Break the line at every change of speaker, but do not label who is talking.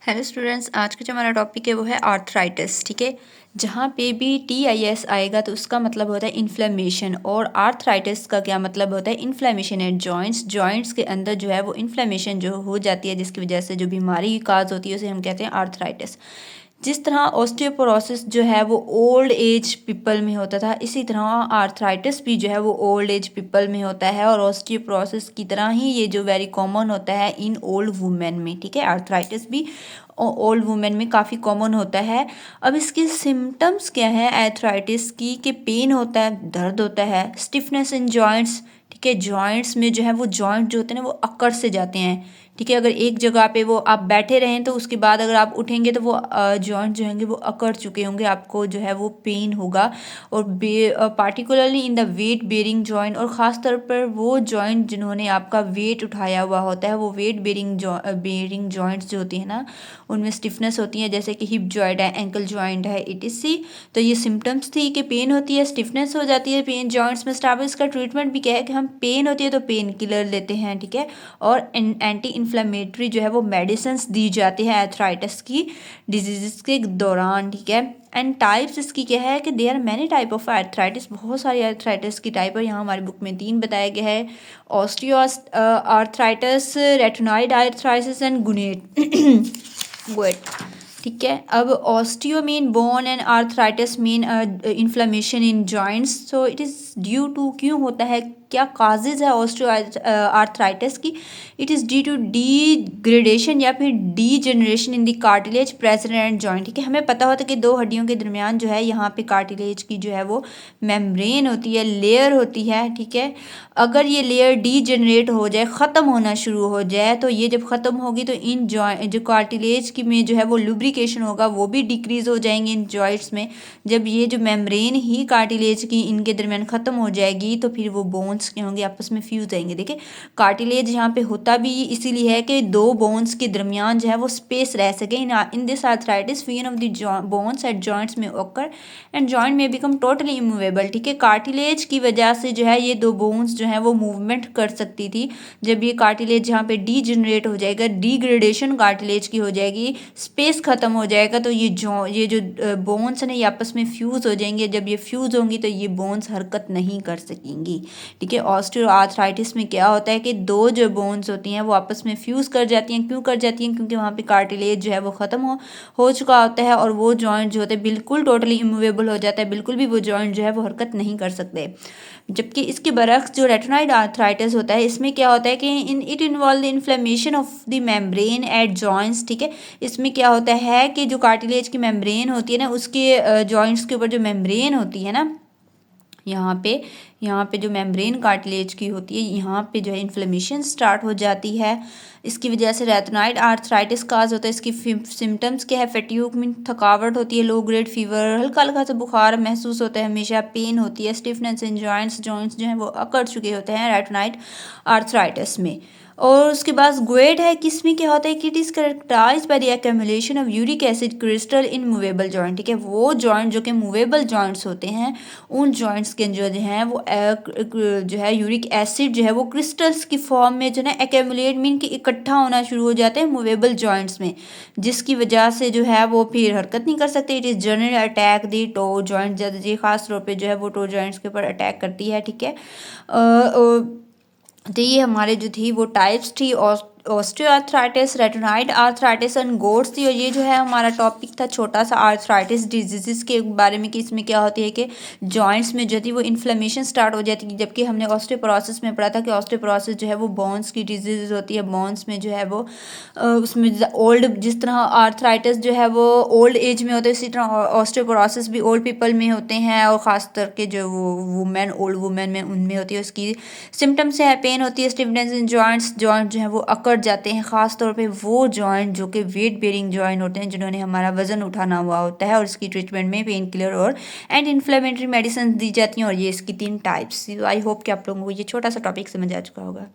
Hello students, आज का जो हमारा टॉपिक है वो है आर्थराइटिस। ठीक है, जहाँ पे भी TIS आएगा तो उसका मतलब होता है इन्फ्लेमेशन, और आर्थराइटिस का क्या मतलब होता है इन्फ्लेमेशन है जॉइंट्स के अंदर जो है वो इन्फ्लेमेशन जो हो जाती है, जिसकी वजह से जो बीमारी काज होती है उसे हम कहते हैं आर्थराइटिस। जिस तरह ऑस्टियोपोरोसिस जो है वो ओल्ड एज पीपल में होता था, इसी तरह आर्थराइटिस भी जो है वो ओल्ड एज पीपल में होता है, और ऑस्टियोपोरोसिस की तरह ही ये जो वेरी कॉमन होता है इन ओल्ड वुमेन में। ठीक है, आर्थराइटिस भी ओल्ड वुमेन में काफ़ी कॉमन होता है। अब इसकी सिम्टम्स क्या है आर्थराइटिस की, कि पेन होता है, दर्द होता है, स्टिफनेस इन जॉइंट्स। ठीक है, जॉइंट्स में जो है वो जॉइंट जो होते हैं ना वो अकड़ से जाते हैं। ठीक है, अगर एक जगह पे वो आप बैठे रहें तो उसके बाद अगर आप उठेंगे तो वो जॉइंट जो होंगे वो अकड़ चुके होंगे, आपको जो है वो पेन होगा। और particularly in the weight bearing joint, और ख़ास तौर पर वो जॉइंट जिन्होंने आपका वेट उठाया हुआ होता है, वो वेट बेरिंग जॉइंट्स जो होती है ना उनमें स्टिफनेस होती है, जैसे कि हिप जॉइंट है, एंकल जॉइंट है, ETC। तो ये सिम्टम्स थी कि पेन होती है, स्टिफनेस हो जाती है, पेन जॉइंट्स में स्टाफ। इसका ट्रीटमेंट भी क्या है कि हम पेन होती है तो पेन किलर लेते हैं। ठीक है, और एंटी इन्फ्लेमेटरी जो है वो मेडिसिन दी जाती है आर्थराइटिस की डिजीज़ के दौरान। ठीक है, एंड टाइप्स इसकी क्या है कि there are many type of arthritis, बहुत सारी आर्थराइटिस की टाइप है। यहाँ हमारी बुक में 3 बताया गया है: osteo arthritis, retinoid arthritis and gout. ठीक है, अब osteo mean bone and arthritis mean inflammation in joints. So it is due to, क्यों होता है, क्या काजेज है ऑस्टियो आर्थराइटिस की? It is due to degradation या फिर degeneration in the cartilage present and joint. ठीक है, हमें पता होता है कि दो हड्डियों के दरमियान जो है यहाँ पे कार्टिलेज की जो है वो मेम्ब्रेन होती है, लेयर होती है। ठीक है, अगर ये लेयर डीजनरेट हो जाए, ख़त्म होना शुरू हो जाए, तो ये जब ख़त्म होगी तो इन जो कार्टिलेज की में जो है वो लुब्रिकेशन होगा वो भी डिक्रीज़ हो जाएंगे इन जॉइंट्स में। जब ये जो मेम्ब्रेन ही कार्टिलेज की इनके दरमियान ख़त्म हो जाएगी तो फिर वो बोन्स के होंगे आपस में फ्यूज आएंगे। देखिए, कार्टिलेज यहाँ पे होता भी इसीलिए है कि दो बोन्स के दरमियान जो है वो स्पेस रह सके। In this arthritis fusion of the bones at joints में ओकर एंड जॉइंट में बिकम टोटली इमूवेबल। ठीक है, कार्टिलेज की वजह से जो है ये दो बोन्स जो है वो मूवमेंट कर सकती थी। जब ये कार्टिलेज यहाँ पे डीजनरेट हो जाएगा, डीग्रेडेशन कार्टिलेज की हो जाएगी, स्पेस खत्म हो जाएगा, तो ये जो बोन्स है ना ये आपस में फ्यूज हो जाएंगे। जब ये फ्यूज होंगी तो ये बोन्स हरकत नहीं कर सकेंगी। ठीक है, ऑस्टियो आर्थराइटिस में क्या होता है कि दो जो बोन्स होती हैं वो आपस में फ्यूज कर जाती हैं। क्यों कर जाती हैं? क्योंकि वहाँ पे कार्टिलेज जो है वो ख़त्म हो चुका होता है, और वो जॉइंट जो होते हैं बिल्कुल टोटली इमूवेबल हो जाता है, बिल्कुल भी वो जॉइंट जो है वो हरकत नहीं कर सकते। जबकि इसके बरक्स जो रेटिनॉइड आर्थराइटिस होता है, इसमें क्या होता है कि it involve the inflammation of the membrane at joints. ठीक है, इसमें क्या होता है कि जो कार्टिलेज की मेम्ब्रेन होती है ना, उसके जॉइंट्स के ऊपर जो मेम्ब्रेन होती है ना, यहाँ पे जो मेम्ब्रेन कार्टिलेज की होती है, यहाँ पे जो है इन्फ्लेमेशन स्टार्ट हो जाती है। इसकी वजह से रेटिनॉइड आर्थराइटिस काज होता है। इसकी सिम्टम्स क्या है? फैटीग मीन थकावट होती है, लो ग्रेड फीवर, हल्का हल्का सा बुखार महसूस होता है हमेशा, पेन होती है, स्टिफनेस इन जॉइंट्स जो हैं वो अकड़ चुके होते हैं रेटिनॉइड आर्थराइटिस में। और उसके बाद गुएट है, किसमें क्या होता है कि it is characterize by the accumulation of uric acid crystal in movable joint. ठीक है, वो जॉइंट जो कि मूवेबल जॉइंट्स होते हैं, उन जॉइंट्स के जो हैं वो जो है यूरिक एसिड जो है वो क्रिस्टल्स की फॉर्म में जो है एक्यूमुलेट मीन कि इकट्ठा होना शुरू हो जाते हैं मूवेबल जॉइंट्स में, जिसकी वजह से जो है वो फिर हरकत नहीं कर सकते। It is generally attack the toe joint, जी खास तौर पे जो है वो टो जॉइंट्स के ऊपर अटैक करती है। ठीक है, तो ये हमारे जो थी वो टाइप्स थी, osteo arthritis, retinoid arthritis and goats थी। और ये जो है हमारा टॉपिक था छोटा सा आर्थराइटिस डिजीज़ के बारे में, कि इसमें क्या होती है कि जॉइंट्स में जो थी वो इन्फ्लेमेशन स्टार्ट हो जाती है। जबकि हमने ऑस्टियोपोरोसिस में पढ़ा था कि ऑस्टियोपोरोसिस जो है वो बोन्स की डिजीज़ होती है, बोन्स में जो है वो उसमें ओल्ड, जिस तरह आर्थराइटिस जो है वो ओल्ड एज में होते हैं, इसी तरह ऑस्टियोपोरोसिस भी ओल्ड पीपल में होते हैं, और ख़ास करके जो वो वुमेन, ओल्ड वुमेन में उनमें होती है। उसकी सिम्टम्स है पेन होती है, स्टिफनेस इन जॉइंट्स, जॉइंट जो है वो अकड़ जाते हैं, ख़ास तौर पे वो जॉइंट जो कि वेट बेरिंग जॉइंट होते हैं, जिन्होंने हमारा वजन उठाना हुआ होता है। और इसकी ट्रीटमेंट में पेन किलर और एंटी इन्फ्लेमेटरी मेडिसिन दी जाती हैं। और ये इसकी 3 टाइप्स। आई होप कि आप लोगों को ये छोटा सा टॉपिक समझ आ चुका होगा।